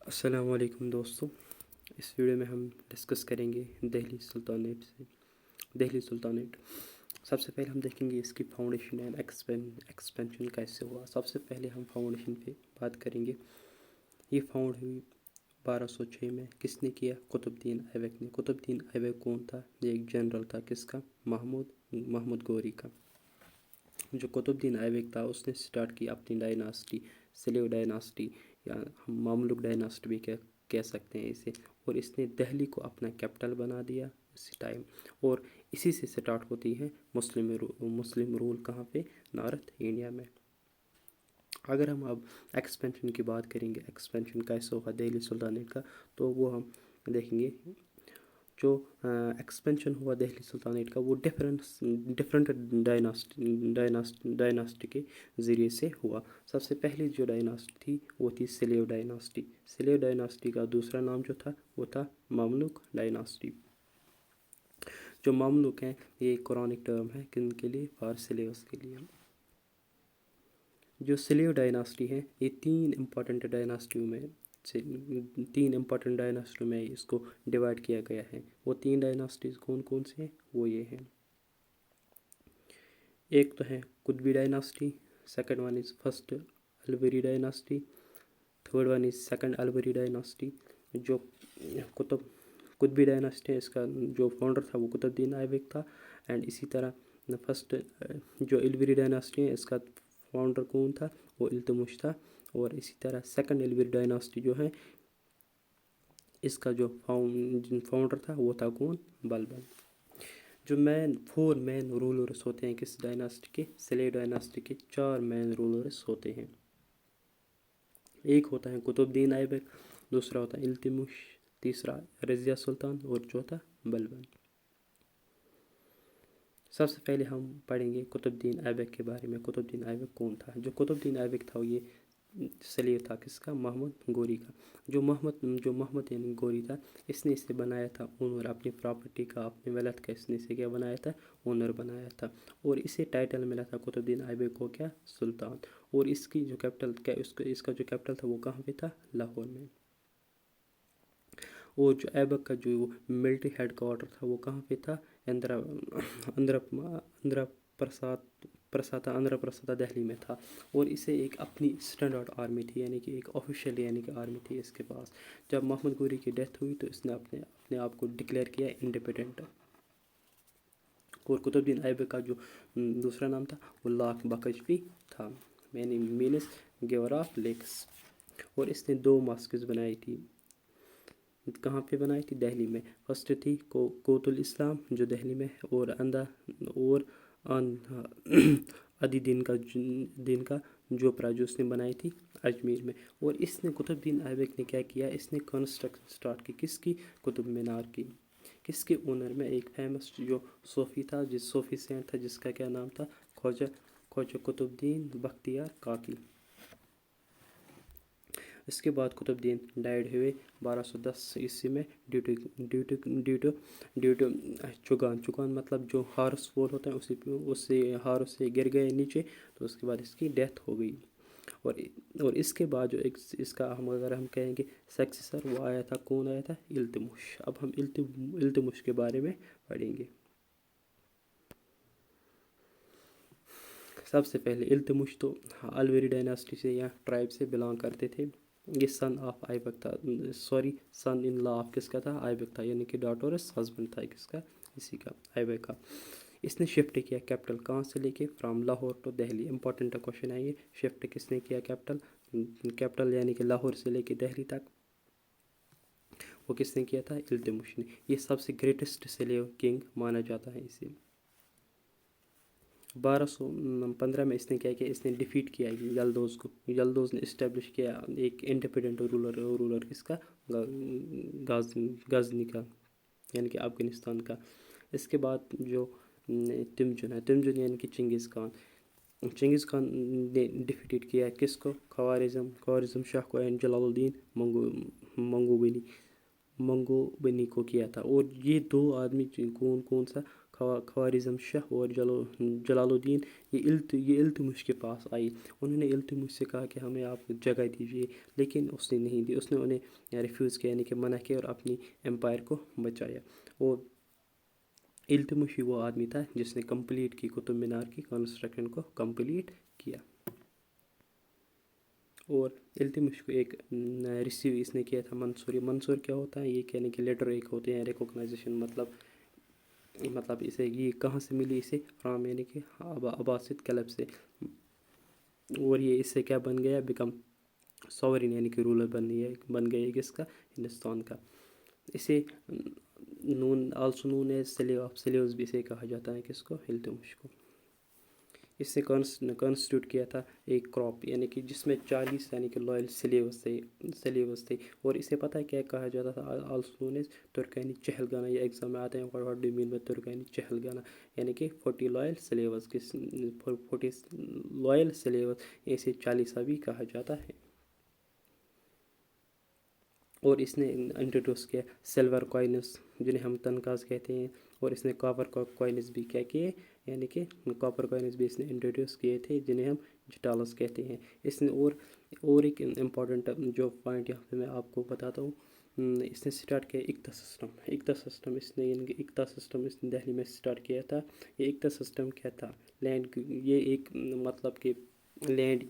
السلام علیکم دوستو، اس ویڈیو میں ہم ڈسکس کریں گے دہلی سلطنت۔ سب سے پہلے ہم دیکھیں گے اس کی فاؤنڈیشن اینڈ ایکسپینشن کیسے ہوا۔ سب سے پہلے ہم فاؤنڈیشن پہ بات کریں گے۔ یہ فاؤنڈ ہوئی 1206 میں۔ کس نے کیا؟ قطب الدین ایبک نے۔ قطب الدین ایبک کون تھا؟ یہ ایک جنرل تھا۔ کس کا؟ محمود غوری کا۔ جو قطب الدین ایبک تھا اس نے سٹارٹ کی اپنی ڈائناسٹی، سلیو ڈائناسٹی یا ہم مملوک ڈائناسٹی بھی کہہ سکتے ہیں اسے، اور اس نے دہلی کو اپنا کیپٹل بنا دیا اسی ٹائم، اور اسی سے سٹارٹ ہوتی ہے مسلم رول۔ کہاں پہ؟ نارتھ انڈیا میں۔ اگر ہم اب ایکسپینشن کی بات کریں گے، ایکسپینشن کیسے ہوگا دہلی سلطنت کا، تو وہ ہم دیکھیں گے۔ جو ایکسپینشن ہوا دہلی سلطنت کا وہ ڈفرینٹ ڈائناسٹی کے ذریعے سے ہوا۔ سب سے پہلی جو ڈائناسٹی تھی وہ تھی سلیو ڈائناسٹی۔ سلیو ڈائناسٹی کا دوسرا نام جو تھا وہ تھا مملوک ڈائناسٹی۔ جو مملوک ہیں یہ قرآنک ٹرم ہے کن کے لیے؟ فار سلیوز کے لیے۔ جو سلیو ڈائناسٹی ہے یہ تین امپورٹنٹ ڈائناسٹیوں میں اس کو ڈیوائڈ کیا گیا ہے۔ وہ تین ڈائناسٹیز کون کون سے ہیں؟ وہ یہ ہیں، ایک تو ہے Qutbi dynasty, second one is first Ilbari dynasty, third one is second Ilbari dynasty. جو قطبی ڈائناسٹی ہے اس کا جو فاؤنڈر تھا وہ قطب الدین ایبک تھا، اینڈ اسی طرح فرسٹ جو البری ڈائناسٹی ہے اس کا فاؤنڈر کون تھا؟ وہ التمش تھا، اور اسی طرح سیکنڈ البری ڈائناسٹی جو ہے اس کا جو فاؤنڈر تھا وہ تھا کون؟ بلبن۔ جو فور مین رولرس ہوتے ہیں کس ڈائناسٹی کے؟ سلیو ڈائناسٹی کے 4 مین رولرس ہوتے ہیں۔ ایک ہوتا ہے قطب الدین ایبک، دوسرا ہوتا ہے التمش، تیسرا رضیہ سلطان، اور چوتھا بلبن۔ سب سے پہلے ہم پڑھیں گے قطب الدین ایبک کے بارے میں۔ قطب الدین ایبک کون تھا؟ جو قطب الدین ایبک تھا یہ سلیو تھا کس کا؟ محمد غوری کا۔ جو محمد یعنی غوری تھا اس نے اسے بنایا تھا اونر، اپنی پراپرٹی کا، اپنے ویلتھ کا اس نے اسے کیا بنایا تھا؟ اونر بنایا تھا، اور اسے ٹائٹل ملا تھا قطب الدین ایبک کو کیا؟ سلطان۔ اور اس کی جو کیپٹل کیا اس کا جو کیپٹل تھا وہ کہاں پہ تھا؟ لاہور میں۔ اور جو ایبک کا جو ملٹری ہیڈ کوارٹر تھا وہ کہاں پہ تھا؟ آندھرا پرسادا دہلی میں تھا، اور اسے ایک اپنی اسٹینڈرڈ آرمی تھی، یعنی کہ ایک آفیشیل یعنی کہ آرمی تھی اس کے پاس۔ جب محمد غوری کی ڈیتھ ہوئی تو اس نے اپنے آپ کو ڈکلیئر کیا انڈیپینڈنٹ۔ اور قطب الدین ایبک کا جو دوسرا نام تھا وہ لاکھ بکش بھی تھا، یعنی مینس گیور آف لیکس۔ اور اس نے 2 ماسکز بنائی تھی۔ کہاں پہ بنائی تھی؟ دہلی میں۔ فرسٹ تھی کوت الاسلام جو دہلی میں ہے، اور آدھی دن کا جوپرا جو اس نے بنائی تھی اجمیر میں۔ اور اس نے قطب الدین ایبک نے کیا کیا؟ اس نے کنسٹرکشن سٹارٹ کی کس کی؟ قطب مینار کی۔ کس کے اونر میں؟ ایک فیمس جو صوفی تھا، صوفی سینٹ تھا جس کا کیا نام تھا؟ خواجہ قطب الدین بختیار کاکی۔ اس کے بعد قطب الدین ڈائیڈ ہوئے 1210 عیسوی میں ڈیو ٹو چگان مطلب جو ہارس فال ہوتا ہے اس سے ہارس سے گر گئے نیچے، تو اس کے بعد اس کی ڈیتھ ہو گئی۔ اور اس کے بعد جو اس کا اگر ہم کہیں گے سکسیسر وہ آیا تھا، کون آیا تھا؟ التمش۔ اب ہم التمش کے بارے میں پڑھیں گے۔ سب سے پہلے التمش تو الوری ڈائناسٹی سے یا ٹرائب سے بلانگ کرتے تھے۔ یہ سن آف ایبک تھا، سن ان لا آف کس کا تھا؟ ایبک تھا، یعنی کہ ڈاٹرس ہسبینڈ تھا کس کا؟ اسی کا، ایبک کا۔ اس نے شفٹ کیا کیپٹل کہاں سے لے کے؟ From Lahore to Delhi. Important question ہے یہ، شفٹ کس نے کیا کیپٹل یعنی کہ لاہور سے لے کے دہلی تک، وہ کس نے کیا تھا؟ التمش نے۔ یہ سب سے گریٹسٹ سلیو کنگ مانا جاتا ہے اسے۔ 1215 میں اس نے کیا کیا؟ اس نے ڈیفیٹ کیا یلدوز کو۔ یلدوز نے اسٹیبلش کیا ایک انڈیپینڈنٹ رولر کس کا؟ غزنی کا، یعنی کہ افغانستان کا۔ اس کے بعد جو تمجن یعنی کہ چنگیز خان نے ڈیفیٹیڈ کیا کس کو؟ خوارزم شاہ کو، اینڈ جلال الدین منگوبنی کو کیا تھا۔ اور یہ 2 آدمی کون سا؟ خوارزم شاہ اور جلال الدین یہ التمش کے پاس آئی. انہوں نے التمش سے کہا کہ ہمیں آپ جگہ دیجیے، لیکن اس نے نہیں دی. اس نے انہیں ریفیوز کیا، یعنی کہ منع کیا اور اپنی امپائر کو بچایا. اور التمش ہی وہ آدمی تھا جس نے کمپلیٹ کی قطب مینار کی کنسٹرکشن کو کمپلیٹ کیا. اور التمش کو ایک ریسیو اس نے کیا تھا منصور کیا ہوتا ہے؟ یہ کہنے کے لیٹر ایک ہوتے ہیں ریکوگنائزیشن، مطلب اسے یہ کہاں سے ملی؟ اسے فرام یعنی کہ عباسد کلب سے. اور یہ اس سے کیا بن گیا؟ بیکم ساورن، یعنی کہ رولر بن گیا کس کا؟ ہندوستان کا. اسے also known as slave of slaves بھی اسے کہا جاتا ہے، کس کو؟ التمش کو. اس نے کانسٹیٹیوٹ کیا تھا ایک کراپ، یعنی کہ جس میں 40 یعنی کہ لائل سلیوز تھے. اور اسے پتہ ہے کیا کہا جاتا تھا؟ Also known as Turkani Chahalgani. یہ ایگزام میں آتے ہیں، what do you mean by Turkani Chahalgani? یعنی کہ 40 لائل سلیوز، 40 لائل سلیوز، اسے 40 بھی کہا جاتا ہے. اور اس نے انٹروڈیوس کیا سلور کوائنز جنہیں ہم تنکاز کہتے ہیں. اور اس نے کاپر کوائنز بھی کیا کیے، یعنی کہ کاپر کوائنز بھی اس نے انٹروڈیوس کیے تھے جنہیں ہم جٹالس کہتے ہیں. اس نے اور ایک امپورٹنٹ جو پوائنٹ یہاں پہ میں آپ کو بتاتا ہوں، اس نے سٹارٹ کیا اقتا سسٹم. اس نے یعنی کہ اقتا سسٹم اس نے دہلی میں سٹارٹ کیا تھا. یہ اقتا سسٹم کیا تھا؟ لینڈ، یہ ایک مطلب کہ لینڈ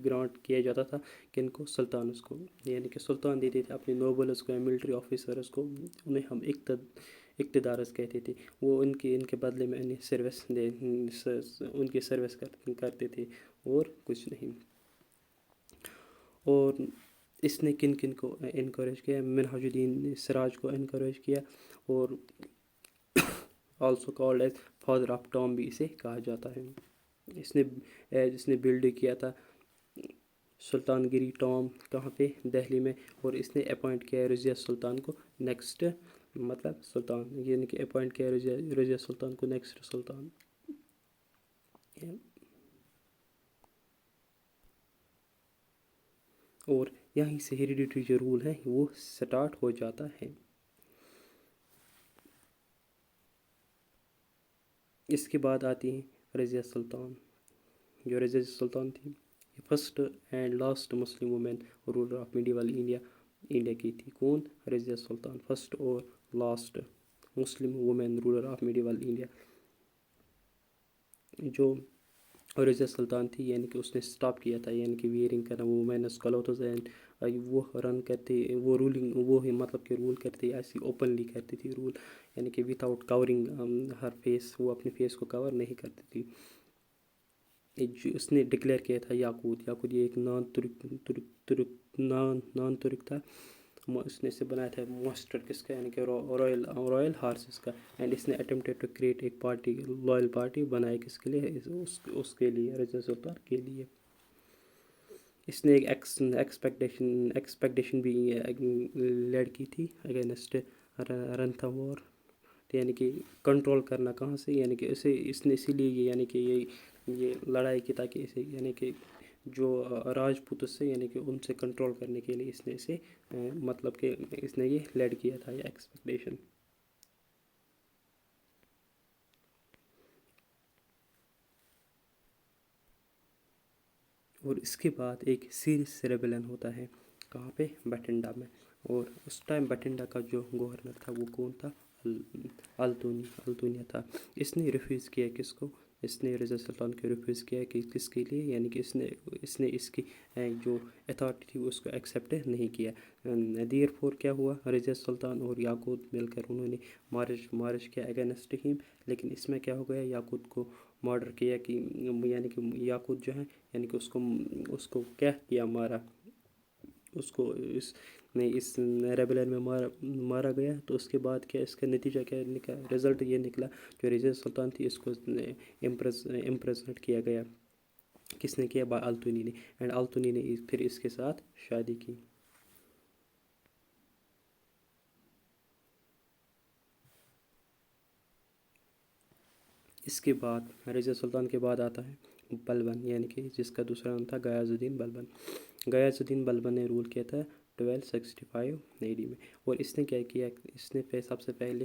گرانٹ کیا جاتا تھا کن کو؟ سلطانس کو. یعنی کہ سلطان دیتے تھے اپنے نوبلز کو یا ملٹری آفیسرز کو، انہیں ہم اقتدارز کہتے تھے. وہ ان کے بدلے میں انہیں ان کی سروس کرتے تھے اور کچھ نہیں. اور اس نے کن کو انکریج کیا؟ منہاج الدین سراج کو انکریج کیا. اور also called as father of Tom بھی اسے کہا جاتا ہے. اس نے بلڈ کیا تھا سلطان گیری ٹام، کہاں پہ؟ دہلی میں. اور اس نے اپوائنٹ کیا رضیہ سلطان کو نیکسٹ مطلب سلطان، یعنی کہ اپوائنٹ کیا رضیہ سلطان کو نیکسٹ سلطان. اور یہیں سے ہیریڈیٹری جو رول ہے وہ سٹارٹ ہو جاتا ہے. اس کے بعد آتی ہیں رضیہ سلطان. جو رضیہ سلطان تھی یہ first and last Muslim woman ruler of medieval India کی تھی. کون؟ رضیہ سلطان، فرسٹ اور last Muslim woman ruler of medieval India. جو رضیہ سلطان تھی، یعنی کہ اس نے سٹاپ کیا تھا یعنی کہ ویئرنگ کرنا وہ مینس کلوتھز اینڈ وہ رن کرتے وہ رولنگ وہ مطلب کہ رول کرتے ایسی اوپنلی کرتی تھی رول، یعنی کہ without covering her face. وہ اپنے فیس کو کور نہیں کرتی تھی. اس نے ڈکلیئر کیا تھا یاقوت یہ ایک نان ترک تھا. اس نے اسے بنایا تھا ماسٹر کس کا؟ یعنی کہ رائل ہارسز کا. اینڈ اس نے اٹمپٹیڈ ٹو کریٹ ایک پارٹی لائل پارٹی بنائی کس کے لیے؟ اس کے لیے رضیہ سلطان کے لیے. اس نے ایک ایکسپیکٹیشن بھی لیڈ کی تھی اگینسٹ رنتھمبور، یعنی کہ کنٹرول کرنا کہاں سے؟ یعنی کہ اس نے اسی لیے یعنی کہ یہ لڑائی کی تاکہ اسے یعنی کہ جو راجپوت سے یعنی کہ ان سے کنٹرول کرنے کے لیے اس نے اسے مطلب کہ اس نے یہ لیڈ کیا تھا یہ ایکسپیکٹیشن. اور اس کے بعد ایک سیریس ریبیلن ہوتا ہے کہاں پہ؟ بٹھنڈا میں. اور اس ٹائم بٹھنڈا کا جو گورنر تھا وہ کون تھا؟ التونیا تھا. اس نے ریفیوز کیا کس کو؟ اس نے رضیہ سلطان کو ریفیوز کیا کہ کس کے لیے؟ یعنی کہ اس نے اس کی جو اتھارٹی تھی اس کو ایکسیپٹ نہیں کیا. دیر فور کیا ہوا؟ رضیہ سلطان اور یاقوت مل کر انہوں نے مارچ کیا اگینسٹ ہیم. لیکن اس میں کیا ہو گیا؟ یاقوت کو مرڈر کیا کہ یعنی کہ یاقوت جو ہے یعنی کہ اس کو کیا کیا؟ مارا. اس کو اس ریبیلن میں مارا گیا. تو اس کے بعد کیا اس کا نتیجہ کیا نکلا؟ رزلٹ یہ نکلا جو رضیہ سلطان تھی اس کو امپریزنٹ کیا گیا. کس نے کیا؟ التونی نے. اینڈ التونی نے پھر اس کے ساتھ شادی کی. اس کے بعد رضیہ سلطان کے بعد آتا ہے بلبن، یعنی کہ جس کا دوسرا نام تھا غیاث الدین بلبن. غیاث الدین بلبن نے رول کیا تھا 1265 AD میں. اور اس نے کیا کیا؟ اس نے سب سے پہلے